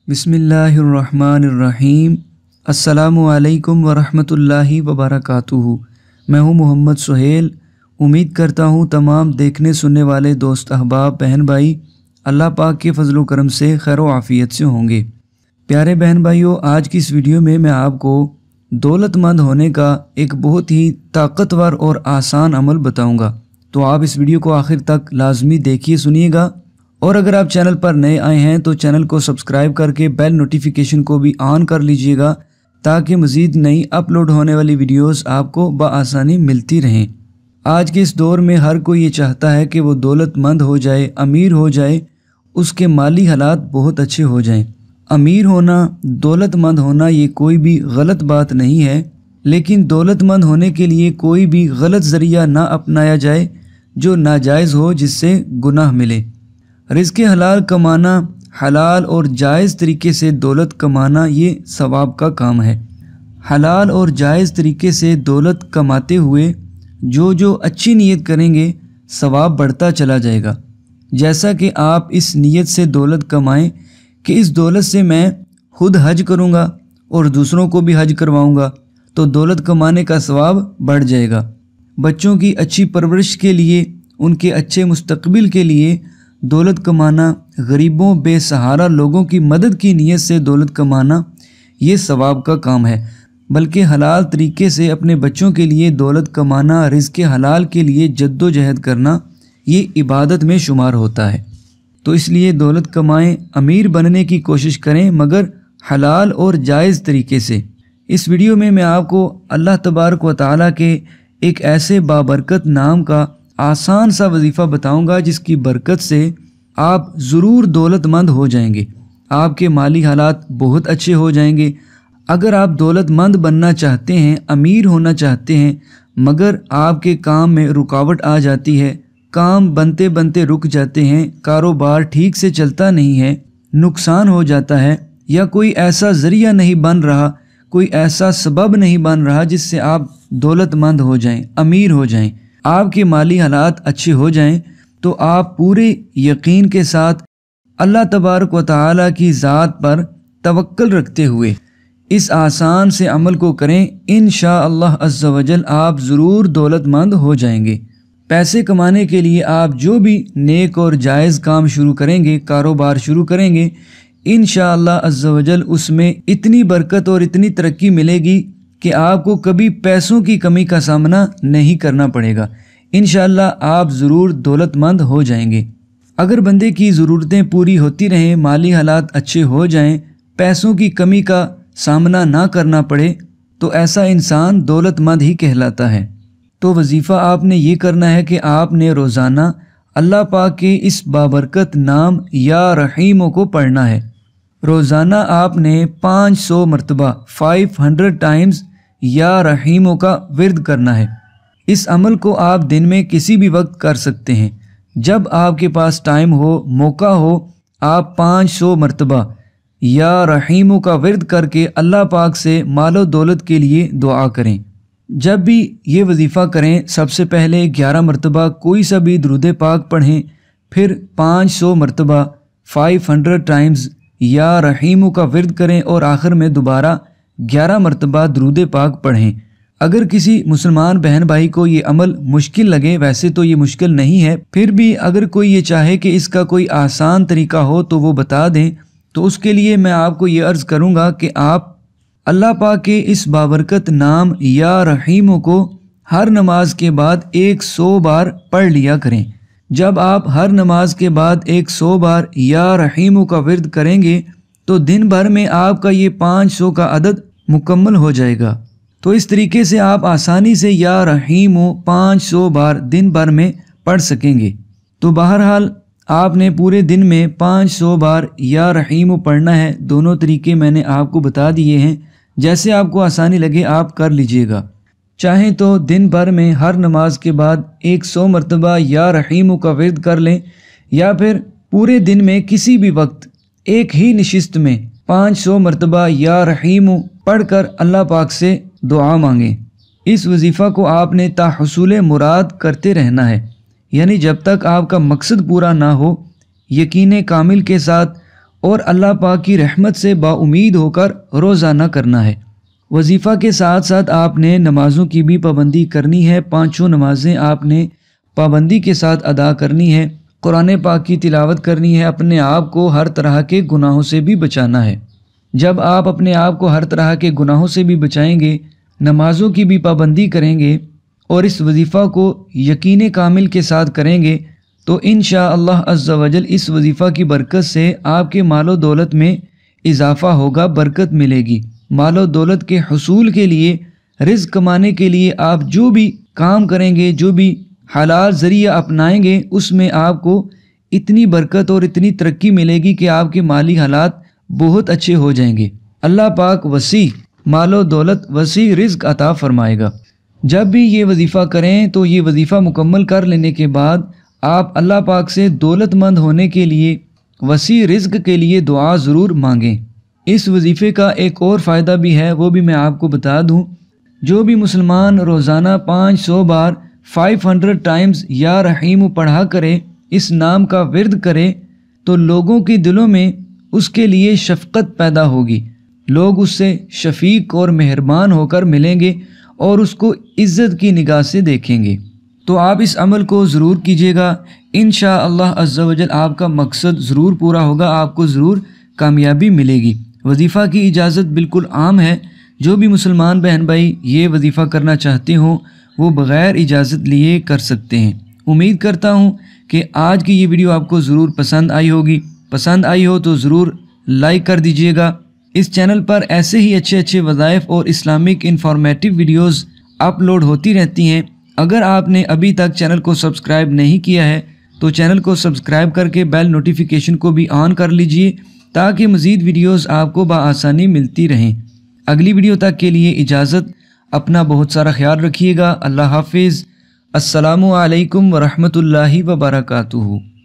बिस्मिल्लाहिर्रहमानिर्रहीम। अस्सलामु अलैकुम वरहमतुल्लाहि वबरकातुहू। मैं हूँ मोहम्मद सुहेल। उम्मीद करता हूँ तमाम देखने सुनने वाले दोस्त अहबाब बहन भाई अल्लाह पाक के फजल करम से खैर व आफ़ियत से होंगे। प्यारे बहन भाइयों, आज की इस वीडियो में मैं आपको दौलतमंद होने का एक बहुत ही ताकतवर और आसान अमल बताऊँगा। तो आप इस वीडियो को आखिर तक लाजमी देखिए, सुनिएगा। और अगर आप चैनल पर नए आए हैं तो चैनल को सब्सक्राइब करके बेल नोटिफिकेशन को भी ऑन कर लीजिएगा, ताकि मज़ीद नई अपलोड होने वाली वीडियोस आपको बआसानी मिलती रहें। आज के इस दौर में हर कोई ये चाहता है कि वो दौलतमंद हो जाए, अमीर हो जाए, उसके माली हालात बहुत अच्छे हो जाएं। अमीर होना, दौलतमंद होना ये कोई भी गलत बात नहीं है, लेकिन दौलतमंद होने के लिए कोई भी गलत ज़रिया ना अपनाया जाए जो नाजायज़ हो, जिससे गुनाह मिले। रिज़्क़ हलाल कमाना, हलाल और जायज़ तरीके से दौलत कमाना ये सवाब का काम है। हलाल और जायज़ तरीके से दौलत कमाते हुए जो अच्छी नीयत करेंगे, सवाब बढ़ता चला जाएगा। जैसा कि आप इस नीयत से दौलत कमाएं कि इस दौलत से मैं खुद हज करूंगा और दूसरों को भी हज करवाऊंगा, तो दौलत कमाने का सवाब बढ़ जाएगा। बच्चों की अच्छी परवरिश के लिए, उनके अच्छे मुस्तकबिल के लिए दौलत कमाना, गरीबों बेसहारा लोगों की मदद की नीयत से दौलत कमाना ये सवाब का काम है। बल्कि हलाल तरीके से अपने बच्चों के लिए दौलत कमाना, रिज़्क़ हलाल के लिए जद्दोजहद करना, ये इबादत में शुमार होता है। तो इसलिए दौलत कमाएं, अमीर बनने की कोशिश करें, मगर हलाल और जायज़ तरीके से। इस वीडियो में मैं आपको अल्लाह तबारक व तआला के एक ऐसे बाबरकत नाम का आसान सा वजीफ़ा बताऊंगा जिसकी बरकत से आप ज़रूर दौलतमंद हो जाएंगे। आपके माली हालात बहुत अच्छे हो जाएंगे। अगर आप दौलतमंद बनना चाहते हैं, अमीर होना चाहते हैं, मगर आपके काम में रुकावट आ जाती है, काम बनते बनते रुक जाते हैं, कारोबार ठीक से चलता नहीं है, नुकसान हो जाता है, या कोई ऐसा ज़रिया नहीं बन रहा, कोई ऐसा सबब नहीं बन रहा जिससे आप दौलतमंद हो जाएं, अमीर हो जाएं, आपके माली हालात अच्छे हो जाएं, तो आप पूरे यकीन के साथ अल्लाह तबारक व तआला की ज़ात पर तवक्कल रखते हुए इस आसान से अमल को करें। इंशाअल्लाह अज़्ज़ा वजल आप ज़रूर दौलतमंद हो जाएंगे। पैसे कमाने के लिए आप जो भी नेक और जायज़ काम शुरू करेंगे, कारोबार शुरू करेंगे, इंशाअल्लाह अज़्ज़ा वजल उसमें इतनी बरकत और इतनी तरक्की मिलेगी कि आपको कभी पैसों की कमी का सामना नहीं करना पड़ेगा। इंशाअल्लाह आप ज़रूर दौलतमंद हो जाएंगे। अगर बंदे की ज़रूरतें पूरी होती रहें, माली हालात अच्छे हो जाएं, पैसों की कमी का सामना ना करना पड़े, तो ऐसा इंसान दौलतमंद ही कहलाता है। तो वजीफ़ा आपने ये करना है कि आपने रोज़ाना अल्लाह पाक के इस बाबरकत नाम या रहीमों को पढ़ना है। रोज़ाना आपने 500 मरतबा 500 टाइम्स या रहीमों का विर्द करना है। इस अमल को आप दिन में किसी भी वक्त कर सकते हैं। जब आपके पास टाइम हो, मौका हो, आप 500 मरतबा या रहीमों का विर्द करके अल्लाह पाक से मालो दौलत के लिए दुआ करें। जब भी ये वजीफ़ा करें, सबसे पहले 11 मरतबा कोई सा भी दुरूद पाक पढ़ें, फिर 500 मरतबा 500 टाइम्स या रहीमों का विर्द करें, और आखिर में दोबारा 11 मरतबा दुरूद पाक पढ़ें। अगर किसी मुसलमान बहन भाई को ये अमल मुश्किल लगे, वैसे तो ये मुश्किल नहीं है, फिर भी अगर कोई ये चाहे कि इसका कोई आसान तरीका हो तो वो बता दें, तो उसके लिए मैं आपको ये अर्ज़ करूँगा कि आप अल्लाह पाक के इस बाबरकत नाम या रहीमों को हर नमाज के बाद 100 बार पढ़ लिया करें। जब आप हर नमाज के बाद 100 बार या रहीमों का विर्द करेंगे, तो दिन भर में आपका ये 500 का अदद मुकम्मल हो जाएगा। तो इस तरीके से आप आसानी से या रहीमों 500 बार दिन भर में पढ़ सकेंगे। तो बहरहाल आपने पूरे दिन में 500 बार या रहीमों पढ़ना है। दोनों तरीके मैंने आपको बता दिए हैं, जैसे आपको आसानी लगे आप कर लीजिएगा। चाहें तो दिन भर में हर नमाज के बाद 100 मरतबा या रहीमों का विर्द कर लें, या फिर पूरे दिन में किसी भी वक्त एक ही नशिस्त में 500 मरतबा या रहीमों पढ़कर अल्लाह पाक से दुआ मांगें। इस वजीफ़ा को आपने ताहुसूल मुराद करते रहना है, यानी जब तक आपका मकसद पूरा ना हो, यकीन कामिल के साथ اور اللہ پاک کی رحمت سے باامید ہو کر روزانہ کرنا ہے۔ وظیفہ کے ساتھ ساتھ آپ نے نمازوں کی بھی پابندی کرنی ہے، 5 نمازیں آپ نے پابندی کے ساتھ ادا کرنی ہے، قرآن پاک کی تلاوت کرنی ہے، اپنے آپ کو ہر طرح کے گناہوں سے بھی بچانا ہے۔ جب آپ اپنے آپ کو ہر طرح کے گناہوں سے بھی بچائیں گے، نمازوں کی بھی پابندی کریں گے اور اس وظیفہ کو یقین کامل کے ساتھ کریں گے تو انشاءاللہ عز و جل اس وظیفہ کی برکت سے آپ کے مال و دولت میں اضافہ ہوگا، برکت ملے گی۔ مال و دولت کے حصول کے لیے، رزق کمانے کے لیے آپ جو بھی کام کریں گے، جو بھی حلال ذریعہ اپنائیں گے، اس میں آپ کو اتنی برکت اور اتنی ترقی ملے گی کہ آپ کے مالی حالات بہت اچھے ہو جائیں گے۔ اللہ پاک وسیع مال و دولت، وسیع رزق عطا فرمائے گا۔ جب بھی یہ وظیفہ کریں تو یہ وظیفہ مکمل کر لینے کے بعد آپ اللہ پاک سے دولت مند ہونے کے لیے، وسیع رزق کے لیے دعا ضرور مانگیں۔ اس وظیفے کا ایک اور فائدہ بھی ہے، وہ بھی میں آپ کو بتا دوں۔ جو بھی مسلمان روزانہ 500 بار 500 ٹائمز یا رحیم پڑھا کرے، اس نام کا ورد کرے، تو لوگوں کے دلوں میں اس کے لیے شفقت پیدا ہوگی، لوگ اس سے شفیق اور مہربان ہو کر ملیں گے اور اس کو عزت کی نگاہ سے دیکھیں گے۔ تو آپ اس عمل کو ضرور کیجیے گا، انشاءاللہ عز و جل آپ کا مقصد ضرور پورا ہوگا، آپ کو ضرور کامیابی ملے گی۔ وظیفہ کی اجازت بالکل عام ہے، جو بھی مسلمان بہن بھائی یہ وظیفہ کرنا چاہتے ہوں وہ بغیر اجازت لیے کر سکتے ہیں۔ امید کرتا ہوں کہ آج کی یہ ویڈیو آپ کو ضرور پسند آئی ہوگی، پسند آئی ہو تو ضرور لائک کر دیجیے گا۔ اس چینل پر ایسے ہی اچھے وظائف اور اسلامک انفارمیٹیو ویڈیوز اپلوڈ ہوتی رہتی ہیں۔ اگر آپ نے ابھی تک چینل کو سبسکرائب نہیں کیا ہے تو چینل کو سبسکرائب کر کے بیل نوٹیفیکیشن کو بھی آن کر لیجئے تاکہ مزید ویڈیوز آپ کو بآسانی ملتی رہیں۔ اگلی ویڈیو تک کے لیے اجازت، اپنا بہت سارا خیال رکھیے گا۔ اللہ حافظ۔ السلام علیکم ورحمۃ اللہ وبرکاتہ۔